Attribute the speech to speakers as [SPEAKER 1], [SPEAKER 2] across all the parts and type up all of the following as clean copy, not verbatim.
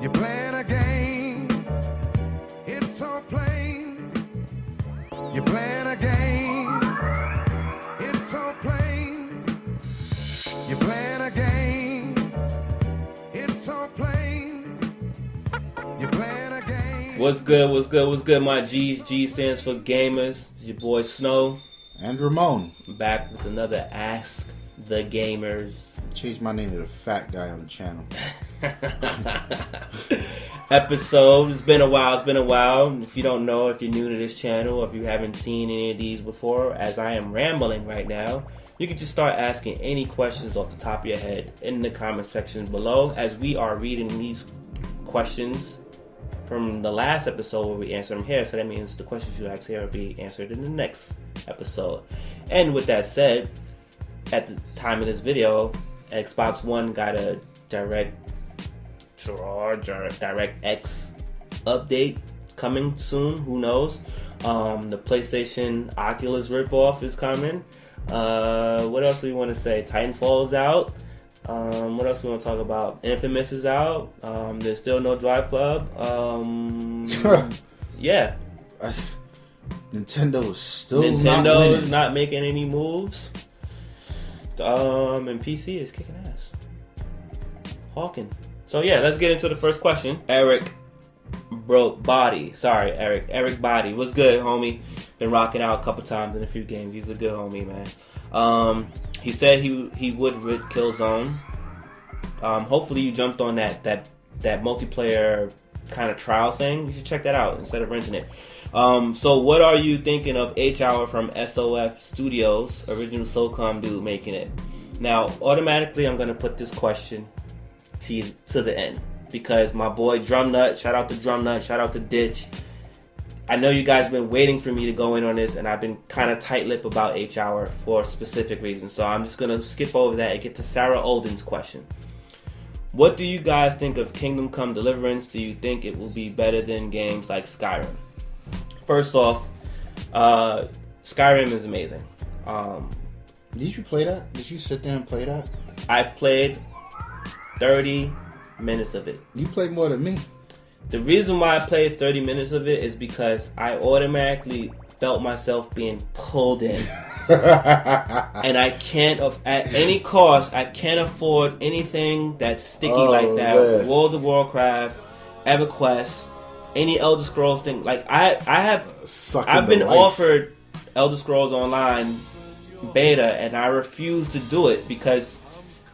[SPEAKER 1] You're playing a game. It's so plain. You're playing a game. It's so plain. You're playing a game. It's so plain. You're playing a game.
[SPEAKER 2] What's good? What's good? What's good, my G's? G stands for Gamerz. It's your boy Snow.
[SPEAKER 3] And Ramon.
[SPEAKER 2] Back with another Ask the Gamerz.
[SPEAKER 3] Changed my name to the fat guy on the channel.
[SPEAKER 2] Episode. It's been a while. If you don't know, if you're new to this channel, or if you haven't seen any of these before, as I am rambling right now, you can just start asking any questions off the top of your head in the comment section below, as we are reading these questions from the last episode where we answered them here. So that means the questions you ask here will be answered in the next episode. And with that said, at the time of this video, Xbox One got a DirectX update coming soon. Who knows? The PlayStation Oculus ripoff is coming. What else do we want to say? TitanFALL is out. What else do we want to talk about? Infamous is out. There's still no Drive Club. Yeah.
[SPEAKER 3] Nintendo is still not
[SPEAKER 2] making any moves. And PC is kicking ass. Hawking. So yeah, let's get into the first question. Eric Body. Eric Body. What's good, homie? Been rocking out a couple times in a few games. He's a good homie, man. He said he would rid Killzone. Hopefully you jumped on that multiplayer kind of trial thing. You should check that out instead of renting it. So what are you thinking of H-Hour from SOF Studios, original SOCOM dude making it? Now, automatically I'm going to put this question to the end, because my boy Drumnut, shout out to Drumnut, shout out to Ditch. I know you guys have been waiting for me to go in on this, and I've been kind of tight-lipped about H-Hour for specific reasons. So I'm just going to skip over that and get to Sarah Olden's question. What do you guys think of Kingdom Come Deliverance? Do you think it will be better than games like Skyrim? First off, Skyrim is amazing.
[SPEAKER 3] Did you play that? Did you sit there and play that?
[SPEAKER 2] I've played 30 minutes of it.
[SPEAKER 3] You played more than me.
[SPEAKER 2] The reason why I played 30 minutes of it is because I automatically felt myself being pulled in. And I can't, at any cost, I can't afford anything that's sticky like that.
[SPEAKER 3] Man.
[SPEAKER 2] World of Warcraft, EverQuest, any Elder Scrolls thing. Like I've been offered Elder Scrolls Online beta, and I refuse to do it because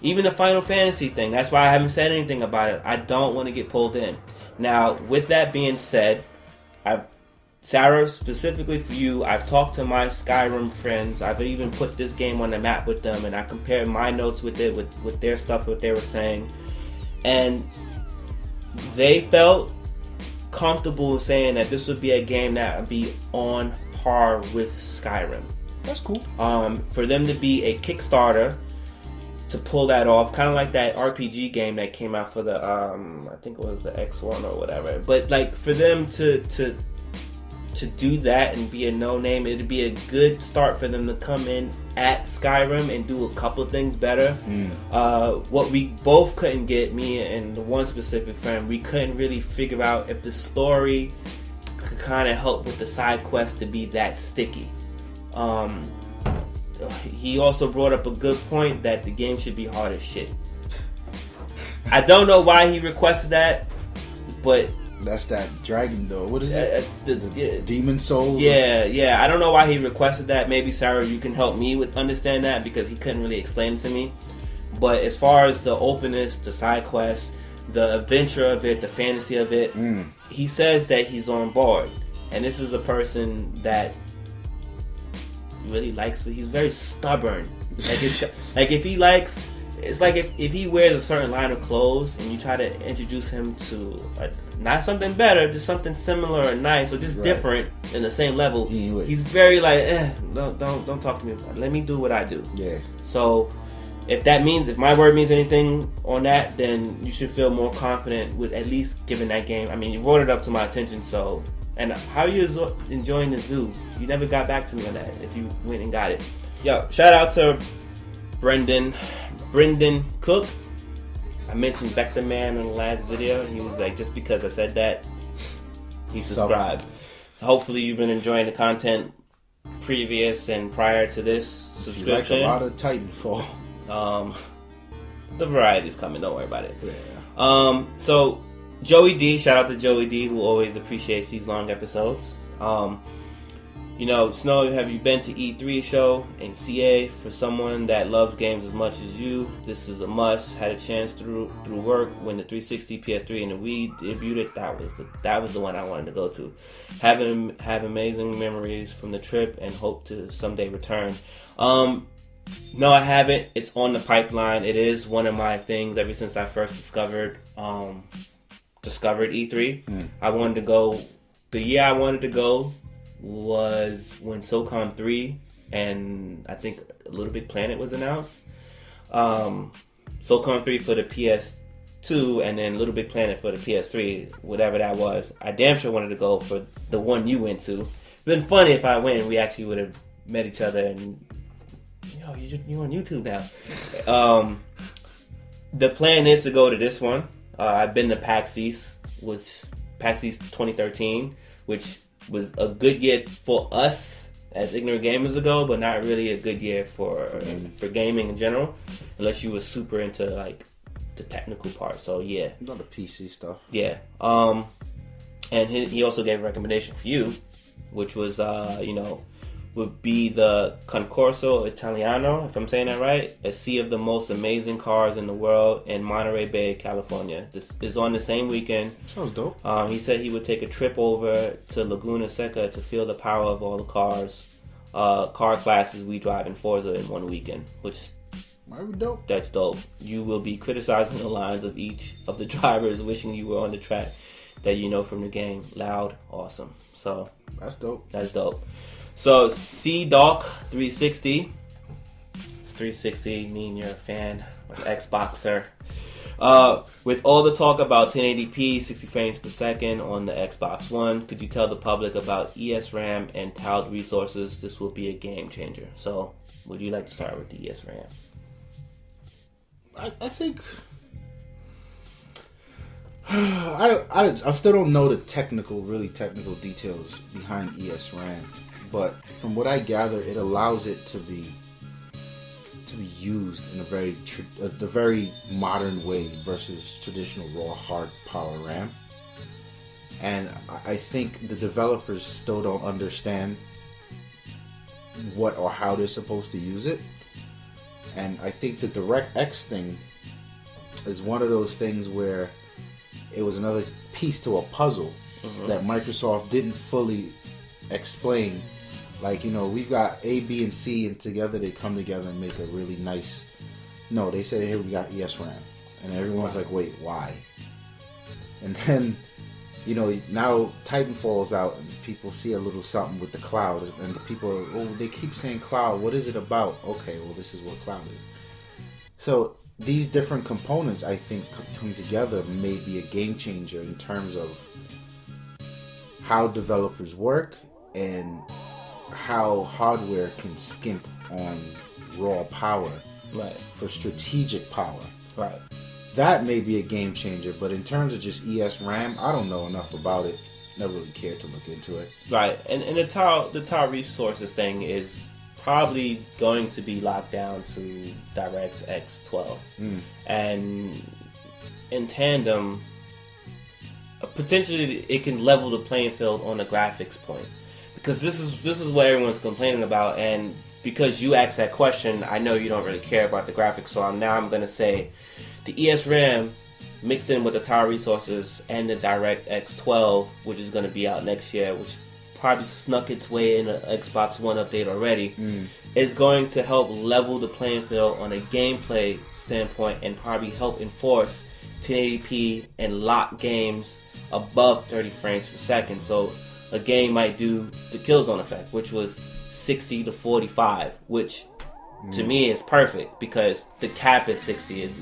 [SPEAKER 2] even the Final Fantasy thing, that's why I haven't said anything about it. I don't want to get pulled in. Now, with that being said, Sarah, specifically for you, I've talked to my Skyrim friends. I've even put this game on the map with them, and I compared my notes with it, with their stuff, what they were saying. And they felt comfortable saying that this would be a game that would be on par with Skyrim.
[SPEAKER 3] That's cool.
[SPEAKER 2] For them to be a Kickstarter to pull that off, kind of like that RPG game that came out for the I think it was the X1 or whatever. But like for them to do that and be a no-name, it'd be a good start for them to come in at Skyrim and do a couple of things better. What we both couldn't get, me and the one specific friend, we couldn't really figure out if the story could kind of help with the side quest to be that sticky. He also brought up a good point that the game should be hard as shit. I don't know why he requested that, but
[SPEAKER 3] that's that dragon though. What is it? Demon Souls?
[SPEAKER 2] Yeah. I don't know why he requested that. Maybe Sarah, you can help me with understand that, because he couldn't really explain it to me. But as far as the openness, the side quests, the adventure of it, the fantasy of it, he says that he's on board. And this is a person that really likes, but he's very stubborn. Like if he likes, it's like if he wears a certain line of clothes and you try to introduce him to not something better, just something similar or nice or just different in the same level, he's very like, don't talk to me about it. Let me do what I do. Yeah. So if my word means anything on that, then you should feel more confident with at least giving that game. I mean, you brought it up to my attention, so. And how are you enjoying the zoo? You never got back to me on that, if you went and got it. Yo, shout out to Brendan Cook. I mentioned Vector Man in the last video, and he was like, just because I said that, he subscribed. So hopefully you've been enjoying the content previous and prior to this subscription.
[SPEAKER 3] You like a lot of Titanfall.
[SPEAKER 2] The variety's coming, don't worry about it.
[SPEAKER 3] Yeah.
[SPEAKER 2] So Joey D, shout out to Joey D, who always appreciates these long episodes. Snow, have you been to E3 show in CA? For someone that loves games as much as you, this is a must. Had a chance through work when the 360, PS3, and the Wii debuted. That was the one I wanted to go to. Have amazing memories from the trip and hope to someday return. No, I haven't. It's on the pipeline. It is one of my things ever since I first discovered E3. I wanted to go. The year I wanted to go was when SOCON 3 and I think Little Big Planet was announced. SOCON 3 for the PS2 and then Little Big Planet for the PS3, whatever that was. I damn sure wanted to go for the one you went to. It's been funny if I went and we actually would have met each other and you're on YouTube now. The plan is to go to this one. I've been to PAX East 2013, which was a good year for us as ignorant gamers ago, but not really a good year for gaming in general, unless you were super into like the technical part. So yeah,
[SPEAKER 3] not the PC stuff.
[SPEAKER 2] Yeah. And he also gave a recommendation for you, which was would be the Concorso Italiano, if I'm saying that right, a sea of the most amazing cars in the world in Monterey Bay, California. This is on the same weekend.
[SPEAKER 3] Sounds dope.
[SPEAKER 2] He said he would take a trip over to Laguna Seca to feel the power of all the cars, car classes we drive in Forza in one weekend, which
[SPEAKER 3] might be dope.
[SPEAKER 2] That's dope. You will be criticizing the lines of each of the drivers, wishing you were on the track that you know from the game. Loud, awesome. So
[SPEAKER 3] that's dope.
[SPEAKER 2] That's dope. So, C-Doc 360. It's 360, mean you're a fan of Xboxer. With all the talk about 1080p, 60 frames per second on the Xbox One, could you tell the public about ESRAM and tiled resources? This will be a game changer. So, would you like to start with the ESRAM?
[SPEAKER 3] I think... I still don't know the really technical details behind ESRAM. But from what I gather, it allows it to be used in a very modern way versus traditional raw hard power RAM. And I think the developers still don't understand what or how they're supposed to use it. And I think the DirectX thing is one of those things where it was another piece to a puzzle that Microsoft didn't fully explain. Like, we've got A, B, and C, and together they come together and make a really nice... No, they said, here we got ESRAM. And everyone's like, wait, why? And then, now TitanFALL's out, and people see a little something with the cloud, and the people, they keep saying cloud, what is it about? Okay, well, this is what cloud is. So, these different components, I think, come together may be a game changer in terms of how developers work and how hardware can skimp on raw power for strategic power.
[SPEAKER 2] Right.
[SPEAKER 3] That may be a game changer, but in terms of just ESRAM, I don't know enough about it. Never really cared to look into it.
[SPEAKER 2] Right. And the tile resources thing is probably going to be locked down to DirectX 12. And in tandem, potentially it can level the playing field on the graphics point. Because this is what everyone's complaining about, and because you asked that question, I know you don't really care about the graphics, so I'm going to say the ESRAM mixed in with the tile resources and the DirectX 12, which is going to be out next year, which probably snuck its way in an Xbox One update already, is going to help level the playing field on a gameplay standpoint and probably help enforce 1080p and lock games above 30 frames per second. So a game might do the Killzone effect, which was 60 to 45, which to me is perfect because the cap is 60.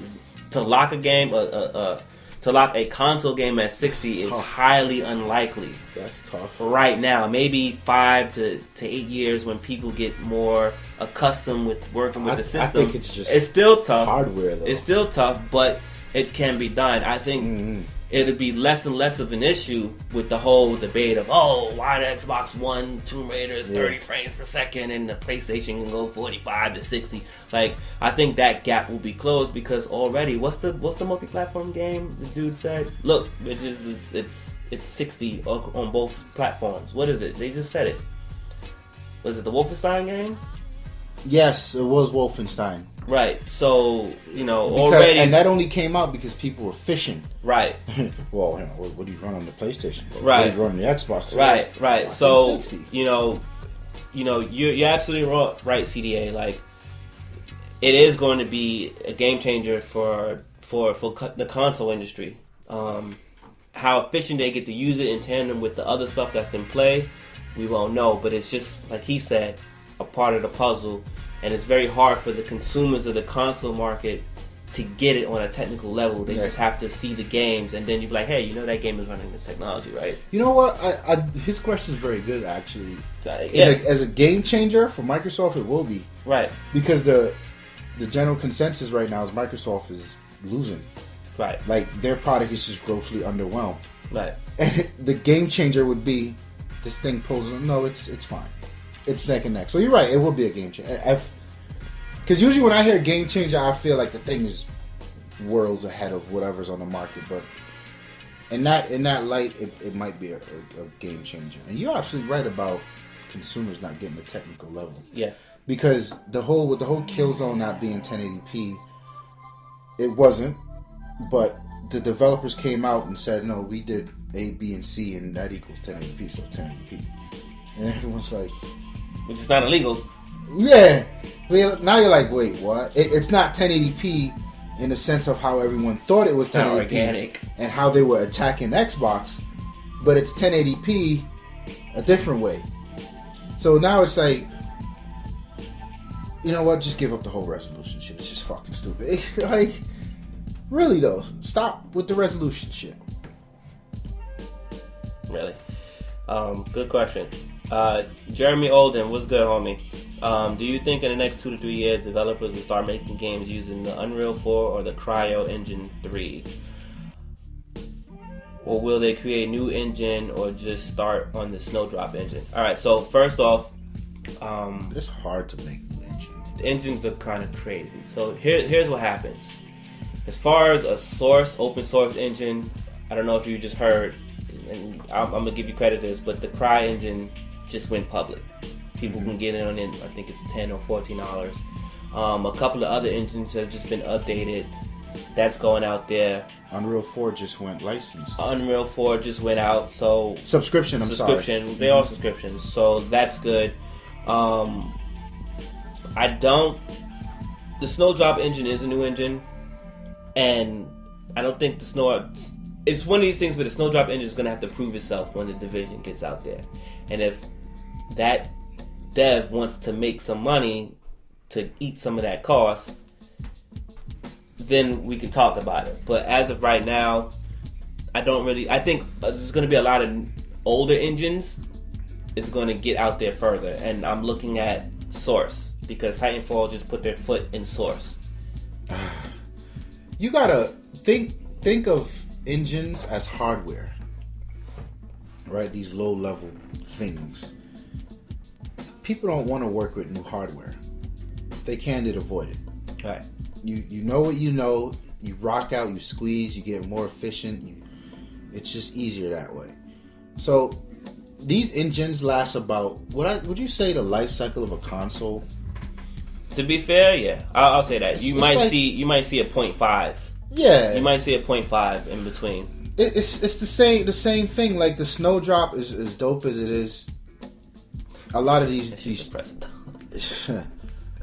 [SPEAKER 2] To lock a game, to lock a console game at 60 is highly unlikely.
[SPEAKER 3] That's tough.
[SPEAKER 2] Right now, maybe 5 to 8 years when people get more accustomed with working with the system.
[SPEAKER 3] I think it's
[SPEAKER 2] still tough.
[SPEAKER 3] Hardware though.
[SPEAKER 2] It's still tough, but it can be done. I think it'd be less and less of an issue with the whole debate of, why the Xbox One Tomb Raider is 30 frames per second and the PlayStation can go 45 to 60. Like, I think that gap will be closed because already, what's the multi-platform game the dude said? Look, it's 60 on both platforms. What is it? They just said it. Was it the Wolfenstein game?
[SPEAKER 3] Yes, it was Wolfenstein.
[SPEAKER 2] Right. So, already...
[SPEAKER 3] And that only came out because people were fishing.
[SPEAKER 2] Right.
[SPEAKER 3] Well, what do you run on the PlayStation?
[SPEAKER 2] Right.
[SPEAKER 3] What do you run on the Xbox?
[SPEAKER 2] Right. So,
[SPEAKER 3] 60.
[SPEAKER 2] you're absolutely right, CDA. Like, it is going to be a game changer for the console industry. How efficient they get to use it in tandem with the other stuff that's in play, we won't know. But it's just, like he said, a part of the puzzle. And it's very hard for the consumers of the console market to get it on a technical level. They just have to see the games, and then you're like, hey, that game is running this technology, right?
[SPEAKER 3] You know what? His question is very good, actually.
[SPEAKER 2] Yeah.
[SPEAKER 3] As a game changer for Microsoft, it will be.
[SPEAKER 2] Right.
[SPEAKER 3] Because the general consensus right now is Microsoft is losing.
[SPEAKER 2] Right.
[SPEAKER 3] Like, their product is just grossly underwhelmed.
[SPEAKER 2] Right.
[SPEAKER 3] And the game changer would be, this thing pulls... No, it's fine. It's neck and neck. So you're right, it will be a game changer. Because usually when I hear game changer, I feel like the thing is worlds ahead of whatever's on the market. But in that light, it might be a game changer. And you're absolutely right about consumers not getting the technical level.
[SPEAKER 2] Yeah.
[SPEAKER 3] Because with the whole Killzone not being 1080p, it wasn't. But the developers came out and said, no, we did A, B, and C, and that equals 1080p, so it's 1080p. And everyone's like...
[SPEAKER 2] Which is not illegal.
[SPEAKER 3] Yeah. Now you're like, wait, what? It's not 1080p in the sense of how everyone thought it was 1080p.
[SPEAKER 2] Not organic.
[SPEAKER 3] And how they were attacking Xbox. But it's 1080p a different way. So now it's like, you know what? Just give up the whole resolution shit. It's just fucking stupid. Like, really though, stop with the resolution shit.
[SPEAKER 2] Really? Good question. Jeremy Olden, what's good, homie? Do you think in the next 2 to 3 years developers will start making games using the Unreal 4 or the Cryo Engine 3? Or will they create a new engine or just start on the Snowdrop engine? Alright, so first off,
[SPEAKER 3] it's hard to make new engines.
[SPEAKER 2] The engines are kind of crazy. So here's what happens. As far as a open source engine, I don't know if you just heard, and I'm going to give you credit to this, but the Cry engine just went public. People can get it on it, I think it's $10 or $14. A couple of other engines have just been updated. That's going out there.
[SPEAKER 3] Unreal 4 just went licensed.
[SPEAKER 2] Unreal 4 just went out, so...
[SPEAKER 3] Subscription.
[SPEAKER 2] They are subscriptions, so that's good. The Snowdrop engine is a new engine, and I don't think it's one of these things where the Snowdrop engine is going to have to prove itself when the Division gets out there. And if that dev wants to make some money to eat some of that cost, then we can talk about it. But as of right now, I think there's going to be a lot of older engines is going to get out there further. And I'm looking at Source, because Titanfall just put their foot in Source.
[SPEAKER 3] You gotta think of engines as hardware, right? These low-level things. People don't want to work with new hardware. If they can, they'd avoid it.
[SPEAKER 2] Right.
[SPEAKER 3] You know what you know. You rock out, you squeeze, you get more efficient. It's just easier that way. So these engines last about would you say the life cycle of a console?
[SPEAKER 2] To be fair, yeah, I'll say that. You might see a 0.5.
[SPEAKER 3] Yeah,
[SPEAKER 2] you might see a 0.5 in between.
[SPEAKER 3] It's the same thing. Like the Snowdrop is as dope as it is. A lot of these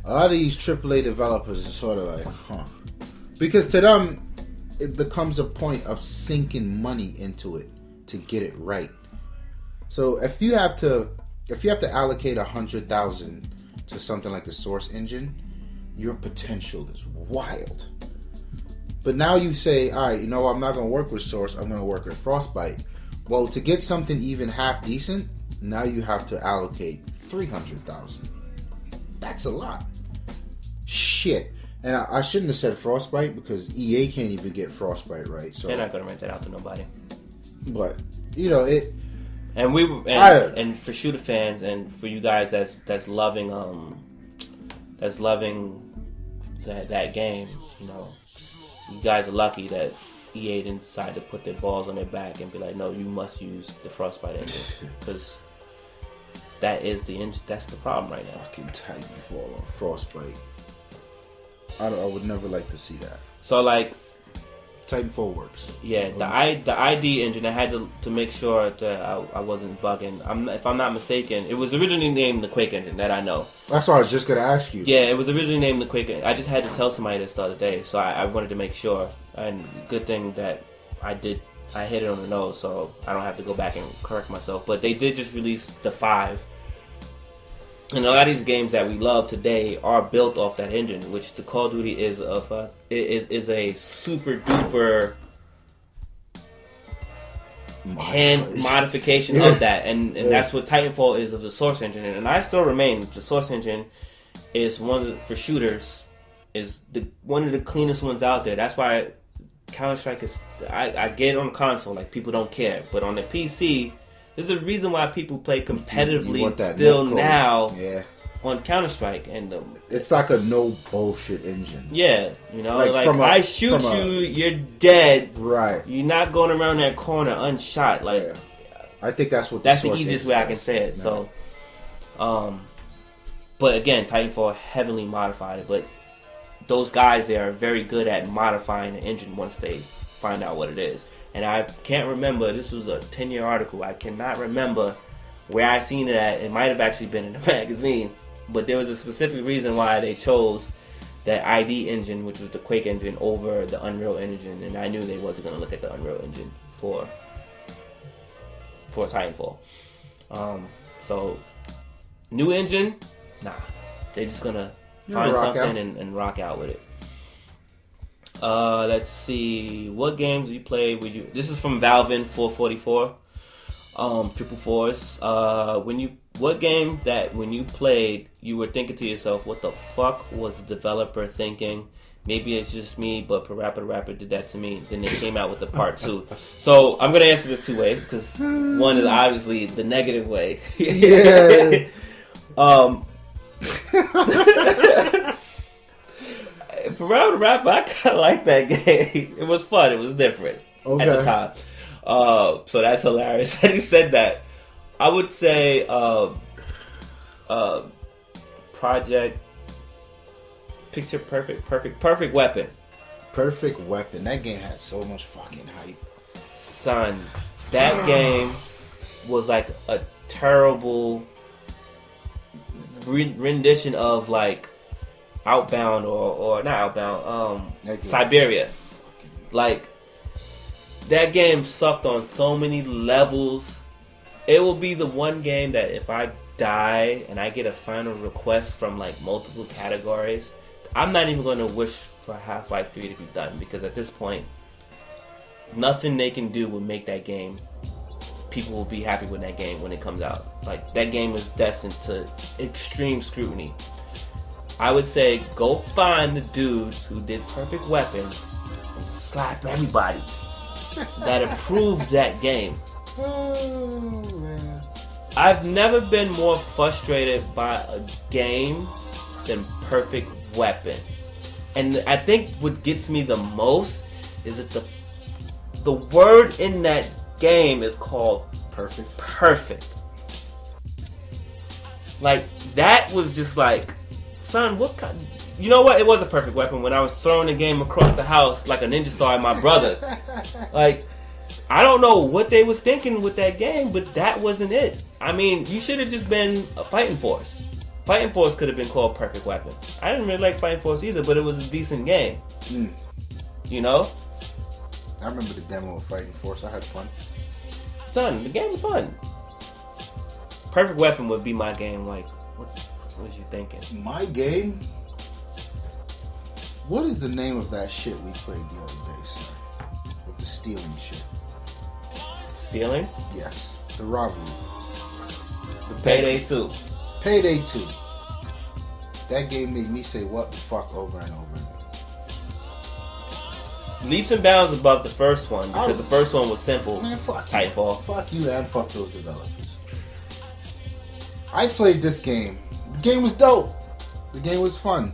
[SPEAKER 3] a lot of these AAA developers are sort of like, huh, because to them it becomes a point of sinking money into it to get it right. So if you have to allocate 100,000 to something like the Source engine, your potential is wild. But now you say, all right, you know, I'm not going to work with Source, I'm going to work with Frostbite. Well, to get something even half decent, now you have to allocate 300,000. That's a lot. Shit. And I shouldn't have said Frostbite because EA can't even get Frostbite right. So
[SPEAKER 2] They're not gonna rent that out to nobody.
[SPEAKER 3] But it.
[SPEAKER 2] And for shooter fans and for you guys that's loving that game, you know, you guys are lucky that EA didn't decide to put their balls on their back and be like, no, you must use the Frostbite engine because that is the engine. That's the problem right now.
[SPEAKER 3] Fucking Titanfall on Frostbite. I would never like to see that.
[SPEAKER 2] So like,
[SPEAKER 3] Titanfall works.
[SPEAKER 2] Yeah, the ID engine. I had to make sure that I wasn't bugging. If I'm not mistaken, it was originally named the Quake engine. That I know.
[SPEAKER 3] That's what I was just gonna ask you.
[SPEAKER 2] Yeah, it was originally named the Quake. I just had to tell somebody this the other day, so I wanted to make sure. And good thing that I did. I hit it on the nose, so I don't have to go back and correct myself. But they did just release the 5. And a lot of these games that we love today are built off that engine, which the Call of Duty is a super duper modification of that, and that's what Titanfall is of the Source engine. And I still remain the Source engine is for shooters is one of the cleanest ones out there. That's why Counter-Strike is. I get it on the console, like people don't care, but on the PC. There's a reason why people play competitively still now on Counter-Strike. And
[SPEAKER 3] it's like a no bullshit engine.
[SPEAKER 2] Yeah, you know, like I shoot you, you're dead.
[SPEAKER 3] Right.
[SPEAKER 2] You're not going around that corner unshot. Like,
[SPEAKER 3] yeah. I think that's what
[SPEAKER 2] that's the easiest way I can say it. No. So, but again, Titanfall heavily modified it. But those guys, they are very good at modifying the engine once they find out what it is. And I can't remember, this was a 10-year article, I cannot remember where I seen it at. It might have actually been in the magazine. But there was a specific reason why they chose that ID engine, which was the Quake engine, over the Unreal engine. And I knew they wasn't going to look at the Unreal engine for Titanfall. So, new engine? Nah. They're just going to find something and rock out with it. Let's see. What games you play? This is from Valvin 444. Triple Force. What game that when you played, you were thinking to yourself, what the fuck was the developer thinking? Maybe it's just me, but Parappa the Rapper did that to me. Then they came out with a part 2. So I'm gonna answer this 2 ways because one is obviously the negative way.
[SPEAKER 3] Yeah.
[SPEAKER 2] Parappa the Rapper, I kind of like that game. It was fun. It was different at the time. So that's hilarious that he said that. I would say Project Picture Perfect Weapon.
[SPEAKER 3] Perfect Weapon. That game had so much fucking hype.
[SPEAKER 2] Son, that game was like a terrible rendition of like Outbound or not Outbound, Siberia. Like, that game sucked on so many levels. It will be the one game that if I die and I get a final request from like multiple categories, I'm not even going to wish for Half-Life 3 to be done, because at this point, nothing they can do will make that game. People will be happy with that game when it comes out. Like, that game is destined to extreme scrutiny. I would say go find the dudes who did Perfect Weapon and slap everybody that approves that game.
[SPEAKER 3] Oh, man.
[SPEAKER 2] I've never been more frustrated by a game than Perfect Weapon. And I think what gets me the most is that the word in that game is called perfect. Like, that was just like, son, what kind... You know what? It was a Perfect Weapon when I was throwing the game across the house like a ninja star at my brother. Like, I don't know what they was thinking with that game, but that wasn't it. I mean, you should have just been a Fighting Force. Fighting Force could have been called Perfect Weapon. I didn't really like Fighting Force either, but it was a decent game. You know?
[SPEAKER 3] I remember the demo of Fighting Force. I had fun.
[SPEAKER 2] Son, the game was fun. Perfect Weapon would be my game. Like, what was you thinking?
[SPEAKER 3] My game? What is the name of that shit we played the other day, sir? With the stealing shit.
[SPEAKER 2] Stealing?
[SPEAKER 3] Yes. The robbery.
[SPEAKER 2] The Payday 2.
[SPEAKER 3] Payday 2. That game made me say what the fuck over and over again.
[SPEAKER 2] leaps and bounds above the first one because the first one was simple.
[SPEAKER 3] Man, fuck
[SPEAKER 2] Titanfall.
[SPEAKER 3] you. Fuck you and fuck those developers. I played this game. The game was dope. The game was fun.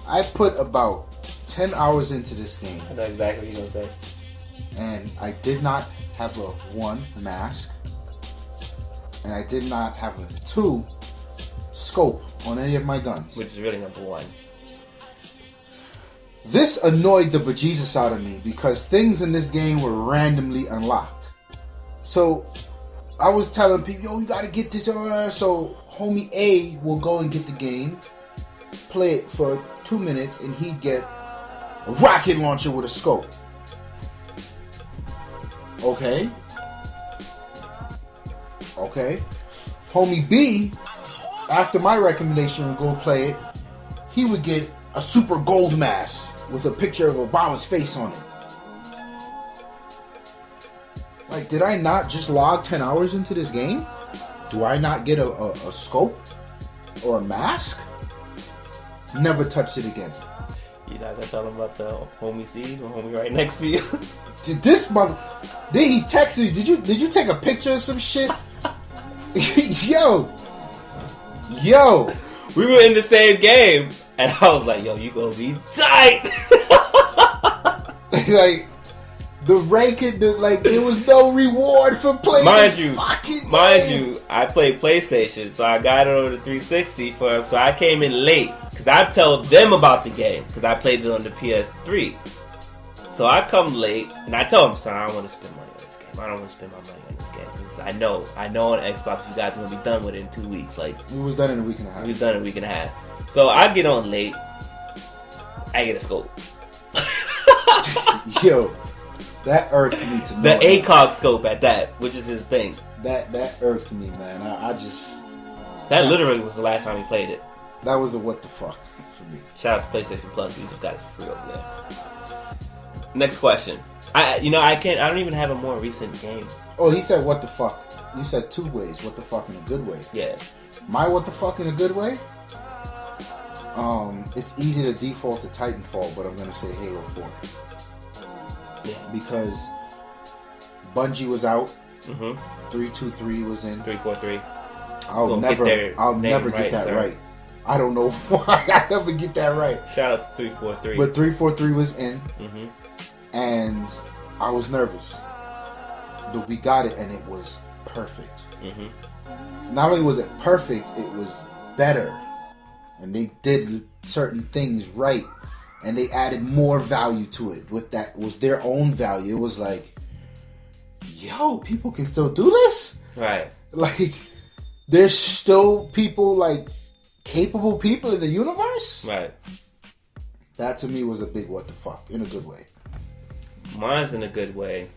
[SPEAKER 3] I put about 10 hours into this game.
[SPEAKER 2] I know exactly what you're going to say.
[SPEAKER 3] And I did not have a 1 mask. And I did not have a 2 scope on any of my guns.
[SPEAKER 2] Which is really number 1.
[SPEAKER 3] This annoyed the bejesus out of me because things in this game were randomly unlocked. So I was telling people, yo, you gotta get this. So homie A will go and get the game, play it for 2 minutes, and he'd get a rocket launcher with a scope. Okay. Homie B, after my recommendation, would go play it. He would get a super gold mask with a picture of Obama's face on it. Like, did I not just log 10 hours into this game? Do I not get a scope or a mask? Never touched it again.
[SPEAKER 2] You're not gonna tell him about the homie C, the homie right next to you.
[SPEAKER 3] Did he text you? Did you take a picture of some shit? Yo.
[SPEAKER 2] We were in the same game, and I was like, yo, you gonna be tight.
[SPEAKER 3] Like, the ranking, there was no reward for playing this fucking game.
[SPEAKER 2] Mind you, I played PlayStation, so I got it on the 360 so I came in late, because I told them about the game, because I played it on the PS3. So I come late, and I told them, son, I don't want to spend money on this game. I don't want to spend my money on this game, because I know on Xbox you guys are going to be done with it in 2 weeks. Like,
[SPEAKER 3] we was done in a week and a half.
[SPEAKER 2] We was done in a week and a half. So I get on late, I get a scope.
[SPEAKER 3] Yo, that irked me to know.
[SPEAKER 2] The ACOG scope at that, which is his thing.
[SPEAKER 3] That irked me, man. I just...
[SPEAKER 2] That literally was the last time we played it.
[SPEAKER 3] That was a what the fuck for me.
[SPEAKER 2] Shout out to PlayStation Plus. We just got it for free over there. Next question. I don't even have a more recent game.
[SPEAKER 3] Oh, he said what the fuck. You said 2 ways. What the fuck in a good way.
[SPEAKER 2] Yeah.
[SPEAKER 3] My what the fuck in a good way? It's easy to default to Titanfall, but I'm gonna say Halo 4.
[SPEAKER 2] Yeah.
[SPEAKER 3] Because Bungie was out.
[SPEAKER 2] Mm-hmm.
[SPEAKER 3] 323 was in.
[SPEAKER 2] 343.
[SPEAKER 3] I'll never get that right. I don't know why I never get that right.
[SPEAKER 2] Shout out to 343.
[SPEAKER 3] But 343 was in.
[SPEAKER 2] Mm-hmm.
[SPEAKER 3] And I was nervous. But we got it, and it was perfect.
[SPEAKER 2] Mm-hmm.
[SPEAKER 3] Not only was it perfect, it was better. And they did certain things right. And they added more value to it. With that was their own value. It was like, yo, people can still do this?
[SPEAKER 2] Right.
[SPEAKER 3] Like, there's still people, like, capable people in the universe?
[SPEAKER 2] Right.
[SPEAKER 3] That to me was a big what the fuck, in a good way.
[SPEAKER 2] Mine's in a good way.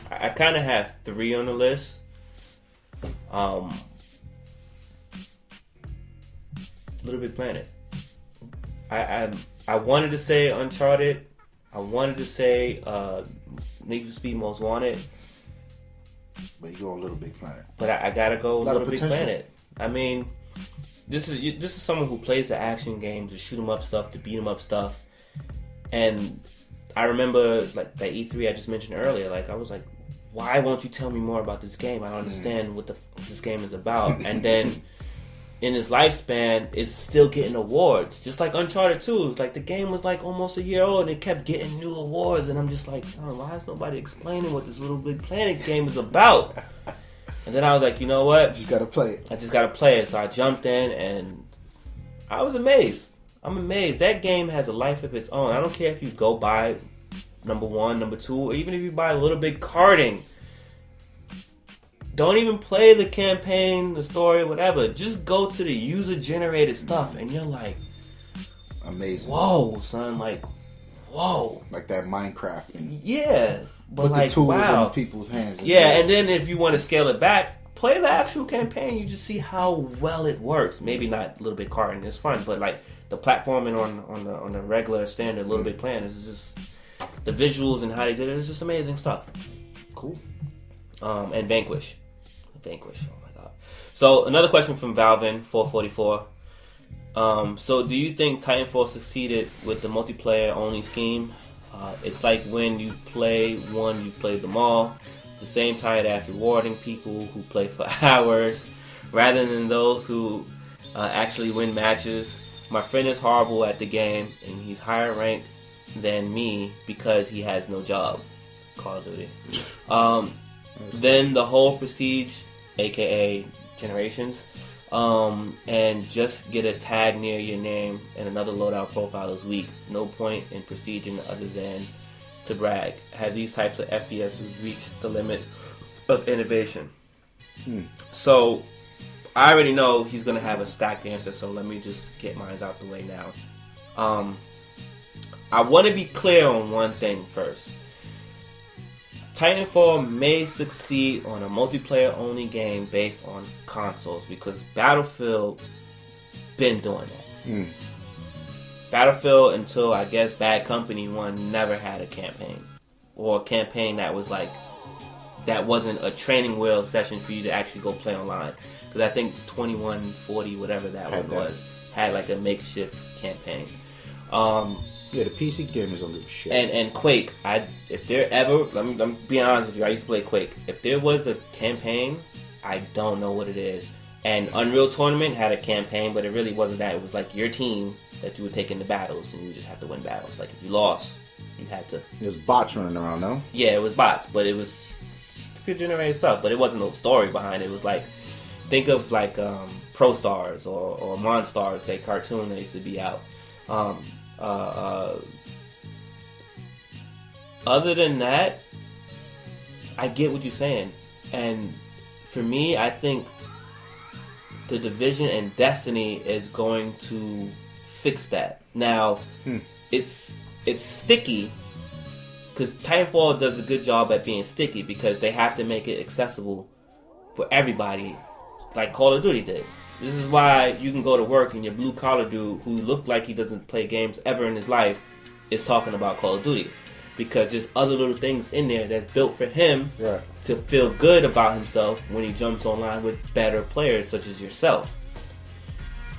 [SPEAKER 2] I kind of have 3 on the list. Little Big Planet. I wanted to say Uncharted. I wanted to say Need for Speed Most Wanted.
[SPEAKER 3] But you go a Little Big Planet.
[SPEAKER 2] But I gotta go Little Big Planet. I mean, this is someone who plays the action games, the shoot 'em up stuff, the beat 'em up stuff, and I remember like that E3 I just mentioned earlier. Like I was like, why won't you tell me more about this game? I don't understand what this game is about. And then in its lifespan, it's still getting awards, just like Uncharted 2. It's like the game was like almost a year old and it kept getting new awards, and I'm just like, son, why is nobody explaining what this Little Big Planet game is about? And then I was like, you know what?
[SPEAKER 3] Just gotta play it.
[SPEAKER 2] I just gotta play it. So I jumped in and I was amazed. I'm amazed. That game has a life of its own. I don't care if you go buy number 1, number 2, or even if you buy a Little Big Karting. Don't even play the campaign, the story, whatever. Just go to the user-generated stuff, and you're like,
[SPEAKER 3] amazing.
[SPEAKER 2] Whoa, son, like, whoa.
[SPEAKER 3] Like that Minecraft thing.
[SPEAKER 2] Yeah. But
[SPEAKER 3] put
[SPEAKER 2] like,
[SPEAKER 3] the tools
[SPEAKER 2] wow.
[SPEAKER 3] in people's hands.
[SPEAKER 2] Yeah, and then if you want to scale it back, play the actual campaign. You just see how well it works. Maybe not Little Big Karting, it's fun, but like the platforming on the regular standard Little Big Planet is just the visuals and how they did it is just amazing stuff.
[SPEAKER 3] Cool.
[SPEAKER 2] And Vanquish. Oh my god. So another question from Valvin 444. So do you think Titanfall succeeded with the multiplayer only scheme? It's like when you play one, you've played them all. The same tired as rewarding people who play for hours rather than those who actually win matches. My friend is horrible at the game and he's higher ranked than me because he has no job. Call of Duty. Then the whole Prestige, aka Generations, and just get a tag near your name and another loadout profile is weak. No point in prestiging other than to brag. Have these types of FPSs reached the limit of innovation? So I already know he's gonna have a stacked answer, so let me just get mine out the way now. I want to be clear on one thing first. Titanfall may succeed on a multiplayer-only game based on consoles because Battlefield been doing that. Battlefield, until I guess Bad Company 1, never had a campaign. Or a campaign that was like, that wasn't a training wheel session for you to actually go play online. Because I think 2140, whatever that one was, had like a makeshift campaign.
[SPEAKER 3] Yeah, the PC gamers don't give a shit.
[SPEAKER 2] And Quake, if there ever, let me be honest with you, I used to play Quake. If there was a campaign, I don't know what it is. And Unreal Tournament had a campaign, but it really wasn't that. It was like your team that you would take into battles, and you just have to win battles. Like if you lost, you had to.
[SPEAKER 3] There's bots running around, no?
[SPEAKER 2] Yeah, it was bots, but it was computer-generated stuff. But it wasn't no story behind it. It was like, think of like Pro Stars or Monstars, that cartoon that used to be out. Other than that, I get what you're saying, and for me, I think The Division and Destiny is going to fix that. Now, it's sticky because Titanfall does a good job at being sticky because they have to make it accessible for everybody, like Call of Duty did. This is why you can go to work and your blue collar dude who looked like he doesn't play games ever in his life is talking about Call of Duty. Because there's other little things in there that's built for him to feel good about himself when he jumps online with better players such as yourself.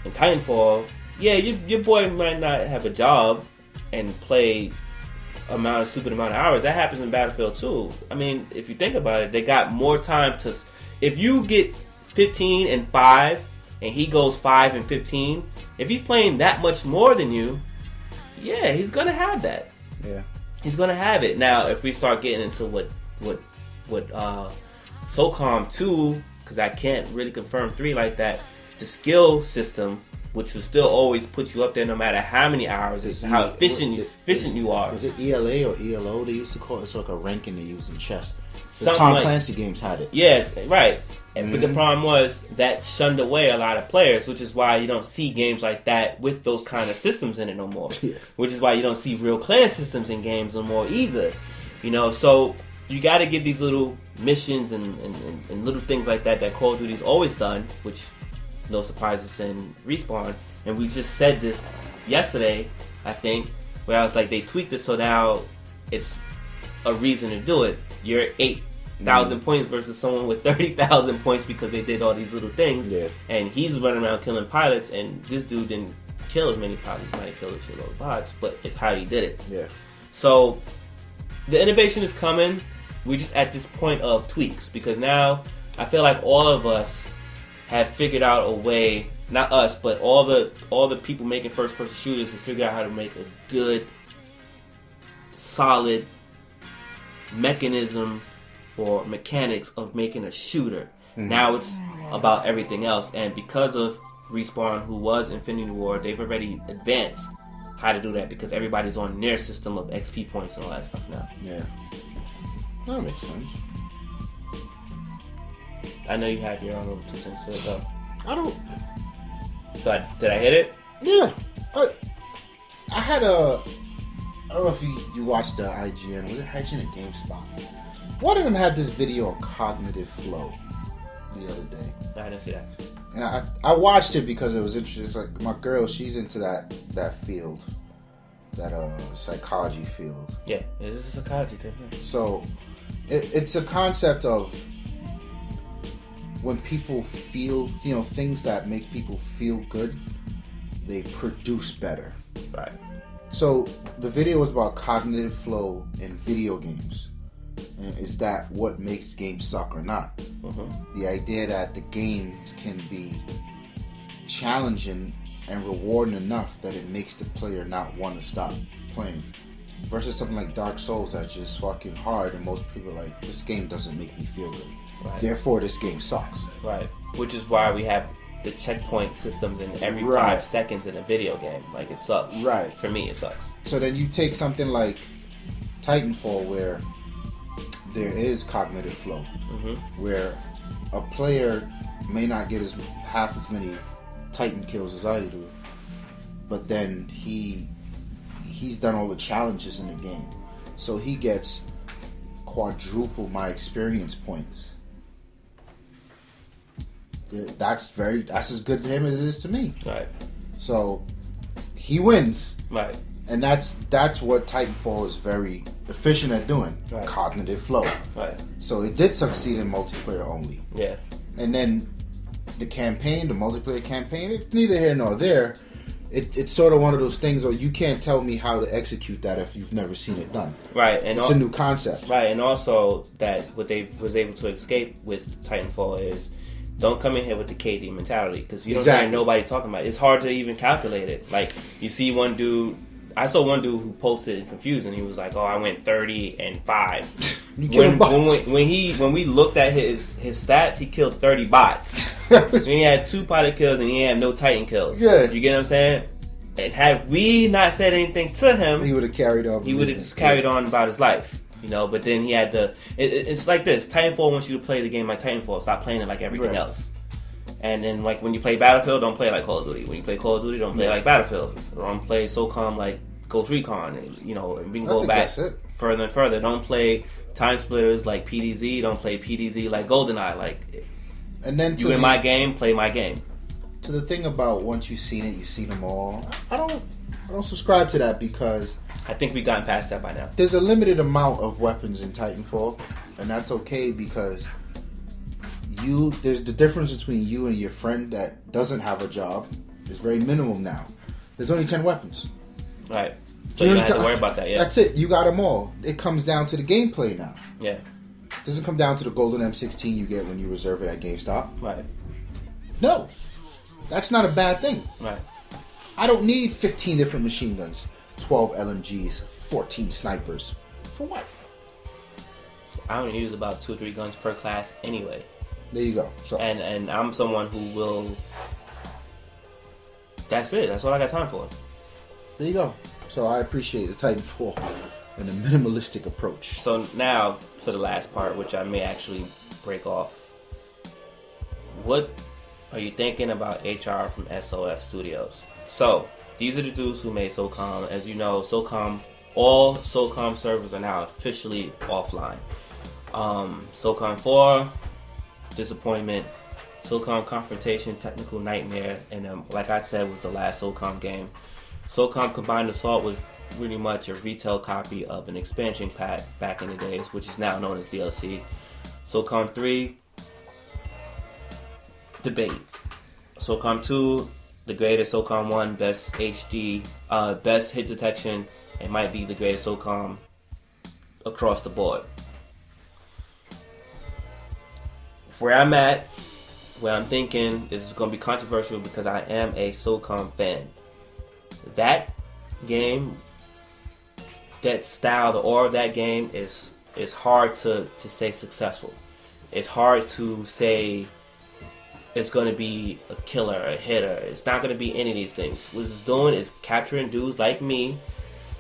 [SPEAKER 2] In Titanfall, yeah, your boy might not have a job and play a stupid amount of hours. That happens in Battlefield too. I mean, if you think about it, they got more time to... If you get 15 and 5... and he goes 5 and 15, if he's playing that much more than you, yeah, he's gonna have that.
[SPEAKER 3] Yeah,
[SPEAKER 2] he's gonna have it. Now, if we start getting into what SOCOM 2, because I can't really confirm 3 like that, the skill system, which will still always put you up there no matter how many hours, is how efficient you are.
[SPEAKER 3] Is it ELA or ELO they used to call it? It's like a ranking they use in chess. The
[SPEAKER 2] Something
[SPEAKER 3] Tom
[SPEAKER 2] like,
[SPEAKER 3] Clancy games had it.
[SPEAKER 2] Yeah, right. But the problem was that shunned away a lot of players, which is why you don't see games like that with those kind of systems in it no more.
[SPEAKER 3] Yeah.
[SPEAKER 2] Which is why you don't see real clan systems in games no more either. You know, so you got to get these little missions and little things like that Call of Duty's always done, which no surprises in Respawn. And we just said this yesterday, I think, where I was like, they tweaked it so now it's a reason to do it. You're 8,000 points versus someone with 30,000 points because they did all these little things.
[SPEAKER 3] Yeah.
[SPEAKER 2] And he's running around killing pilots, and this dude didn't kill as many pilots. He might have killed a shitload of bots, but it's how he did it.
[SPEAKER 3] Yeah.
[SPEAKER 2] So the innovation is coming. We're just at this point of tweaks because now I feel like all of us have figured out a way. Not us, but all the people making first-person shooters have figured out how to make a good, solid mechanism or mechanics of making a shooter. Now it's about everything else, and because of Respawn, who was Infinity Ward, they've already advanced how to do that because everybody's on their system of XP points and all that stuff now.
[SPEAKER 3] Yeah, that makes sense.
[SPEAKER 2] I know you have your own little 2 cents to it though.
[SPEAKER 3] I don't.
[SPEAKER 2] But did I hit it?
[SPEAKER 3] Yeah, I had a. I don't know if you watched the IGN. Was it IGN or GameSpot? One of them had this video on cognitive flow the other day.
[SPEAKER 2] No, I didn't see that.
[SPEAKER 3] And I watched it because it was interesting. It's like my girl, she's into that field, that psychology field.
[SPEAKER 2] Yeah, it is a psychology thing. Yeah.
[SPEAKER 3] So it's a concept of when people feel, things that make people feel good, they produce better.
[SPEAKER 2] Right.
[SPEAKER 3] So the video was about cognitive flow in video games. And is that what makes games suck or not? The idea that the games can be challenging and rewarding enough that it makes the player not want to stop playing. Versus something like Dark Souls that's just fucking hard and most people are like, this game doesn't make me feel good. Right. Therefore, this game sucks.
[SPEAKER 2] Right. Which is why we have the checkpoint systems in every 5 seconds in a video game. Like, it sucks.
[SPEAKER 3] Right.
[SPEAKER 2] For me, it sucks.
[SPEAKER 3] So then you take something like Titanfall where there is cognitive flow. Where a player may not get half as many Titan kills as I do, but then he's done all the challenges in the game, so he gets quadruple my experience points. That's as good to him as it is to me.
[SPEAKER 2] Right.
[SPEAKER 3] So he wins.
[SPEAKER 2] Right.
[SPEAKER 3] And that's what Titanfall is very efficient at doing.
[SPEAKER 2] Right.
[SPEAKER 3] Cognitive flow.
[SPEAKER 2] Right.
[SPEAKER 3] So it did succeed in multiplayer only.
[SPEAKER 2] Yeah.
[SPEAKER 3] And then the campaign, the multiplayer campaign, it's neither here nor there. It's sort of one of those things where you can't tell me how to execute that if you've never seen it done.
[SPEAKER 2] Right. And
[SPEAKER 3] it's a new concept.
[SPEAKER 2] Right. And also that what they was able to escape with Titanfall is don't come in here with the KD mentality because you don't hear nobody talking about it. It's hard to even calculate it. Like, you see one dude. I saw one dude who posted confused and he was like, "Oh, I went 30-5." When we looked at his stats, he killed 30 bots. And he had 2 pilot kills and he had no Titan kills.
[SPEAKER 3] Yeah.
[SPEAKER 2] You get what I'm saying? And had we not said anything to him,
[SPEAKER 3] he would have carried on.
[SPEAKER 2] He would have just carried on about his life, you know. But then he had to. It's like this. Titanfall wants you to play the game like Titanfall. Stop playing it like everything else. And then, like, when you play Battlefield, don't play like Call of Duty. When you play Call of Duty, don't play like Battlefield. Don't play SOCOM like Ghost Recon. And, you know, and we can go back further and further. Don't play Time Splitters like PDZ. Don't play PDZ like GoldenEye. Like, and then you in my game, play my game.
[SPEAKER 3] To the thing about once you've seen it, you've seen them all. I don't subscribe to that because
[SPEAKER 2] I think we've gotten past that by now.
[SPEAKER 3] There's a limited amount of weapons in Titanfall, and that's okay because there's the difference between you and your friend that doesn't have a job is very minimum now. There's only 10 weapons.
[SPEAKER 2] Right. So you don't have to worry about that, yeah.
[SPEAKER 3] That's it. You got them all. It comes down to the gameplay now.
[SPEAKER 2] Yeah.
[SPEAKER 3] It doesn't come down to the golden M16 you get when you reserve it at GameStop.
[SPEAKER 2] Right.
[SPEAKER 3] No. That's not a bad thing.
[SPEAKER 2] Right.
[SPEAKER 3] I don't need 15 different machine guns, 12 LMGs, 14 snipers. For what?
[SPEAKER 2] I only use about 2 or 3 guns per class anyway.
[SPEAKER 3] There you go. So
[SPEAKER 2] and I'm someone who will. That's it. That's all I got time for.
[SPEAKER 3] There you go. So I appreciate the Titanfall and the minimalistic approach.
[SPEAKER 2] So now for the last part, which I may actually break off. What are you thinking about HR from SOF Studios? So these are the dudes who made SOCOM. As you know, all SOCOM servers are now officially offline. SOCOM 4. Disappointment, SOCOM Confrontation, Technical Nightmare, and like I said with the last SOCOM game, SOCOM Combined Assault was really much a retail copy of an expansion pack back in the days, which is now known as DLC. SOCOM 3, debate. SOCOM 2, the greatest. SOCOM 1, best HD, best hit detection, and might be the greatest SOCOM across the board. Where I'm at, where I'm thinking, this is going to be controversial because I am a SOCOM fan. That game, that style, the aura of that game is hard to say successful. It's hard to say it's going to be a killer, a hitter. It's not going to be any of these things. What it's doing is capturing dudes like me,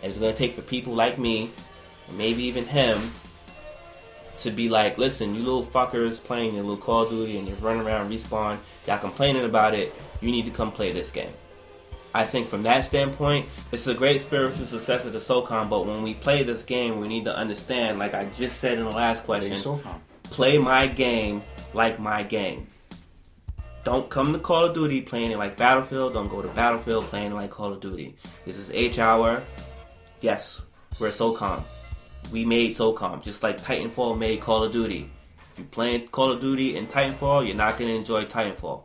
[SPEAKER 2] and it's going to take for people like me, and maybe even him, to be like, listen, you little fuckers playing your little Call of Duty and you're running around Respawn, y'all complaining about it, you need to come play this game. I think from that standpoint, it's a great spiritual successor to SOCOM, but when we play this game, we need to understand, like I just said in the last question, play my game like my game. Don't come to Call of Duty playing it like Battlefield, don't go to Battlefield playing it like Call of Duty. This is H-Hour. Yes, we're SOCOM. We made SOCOM, just like Titanfall made Call of Duty. If you're playing Call of Duty and Titanfall, you're not going to enjoy Titanfall.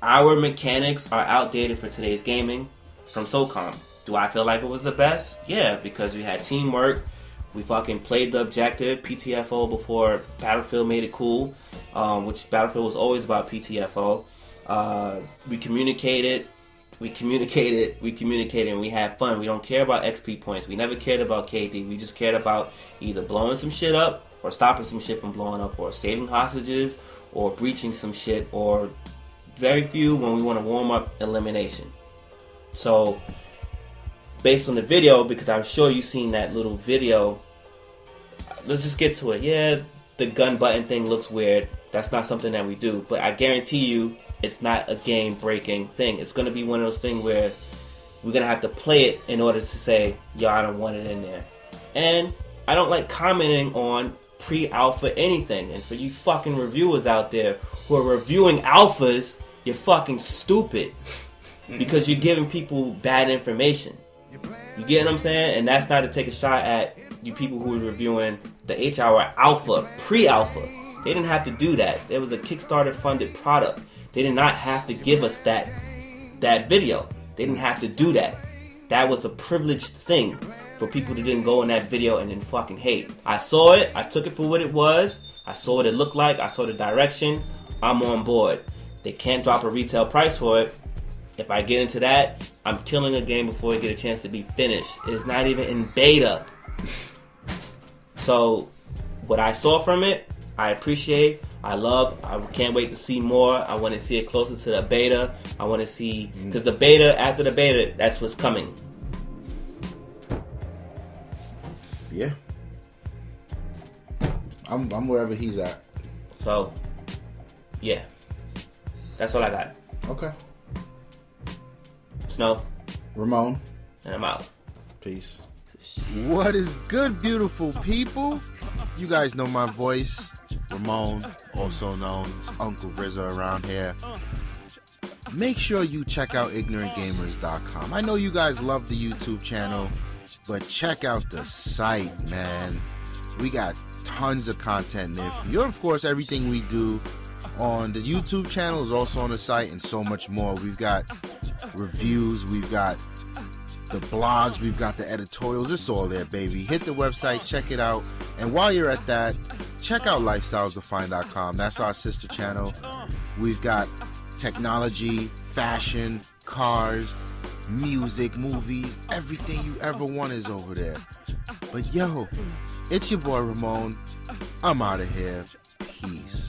[SPEAKER 2] Our mechanics are outdated for today's gaming from SOCOM. Do I feel like it was the best? Yeah, because we had teamwork. We fucking played the objective, PTFO, before Battlefield made it cool, which Battlefield was always about PTFO. We communicated, and we had fun. We don't care about XP points. We never cared about KD. We just cared about either blowing some shit up, or stopping some shit from blowing up, or saving hostages, or breaching some shit, or very few when we want to warm up elimination. So, based on the video, because I'm sure you've seen that little video, let's just get to it. Yeah, the gun button thing looks weird. That's not something that we do. But I guarantee you, it's not a game-breaking thing. It's going to be one of those things where we're going to have to play it in order to say, yo, I don't want it in there. And I don't like commenting on pre-alpha anything. And for you fucking reviewers out there who are reviewing alphas, you're fucking stupid. Because you're giving people bad information. You get what I'm saying? And that's not to take a shot at you people who are reviewing the H-Hour Alpha, pre-Alpha. They didn't have to do that. There was a Kickstarter-funded product. They did not have to give us that video. They didn't have to do that. That was a privileged thing for people that didn't go in that video and then fucking hate. I saw it. I took it for what it was. I saw what it looked like. I saw the direction. I'm on board. They can't drop a retail price for it. If I get into that, I'm killing a game before it get a chance to be finished. It's not even in beta. So, what I saw from it, I appreciate, I love, I can't wait to see more. I want to see it closer to the beta. I want to see, because the beta, after the beta, that's what's coming.
[SPEAKER 3] Yeah. I'm wherever he's at.
[SPEAKER 2] So, yeah. That's all I got.
[SPEAKER 3] Okay.
[SPEAKER 2] Snow.
[SPEAKER 3] Ramon.
[SPEAKER 2] And I'm out.
[SPEAKER 3] Peace.
[SPEAKER 4] What is good, beautiful people? You guys know my voice. Ramon, also known as Uncle Rizzo around here. Make sure you check out ignorantgamers.com. I know you guys love the YouTube channel, but check out the site, man. We got tons of content there for you. Of course, everything we do on the YouTube channel is also on the site, and so much more. We've got reviews, we've got the blogs, we've got the editorials. It's all there, baby. Hit the website, check it out. And while you're at that, check out lifestylesdefined.com. That's our sister channel. We've got technology, fashion, cars, music, movies, everything you ever want is over there. But yo, it's your boy Ramon. I'm out of here. Peace.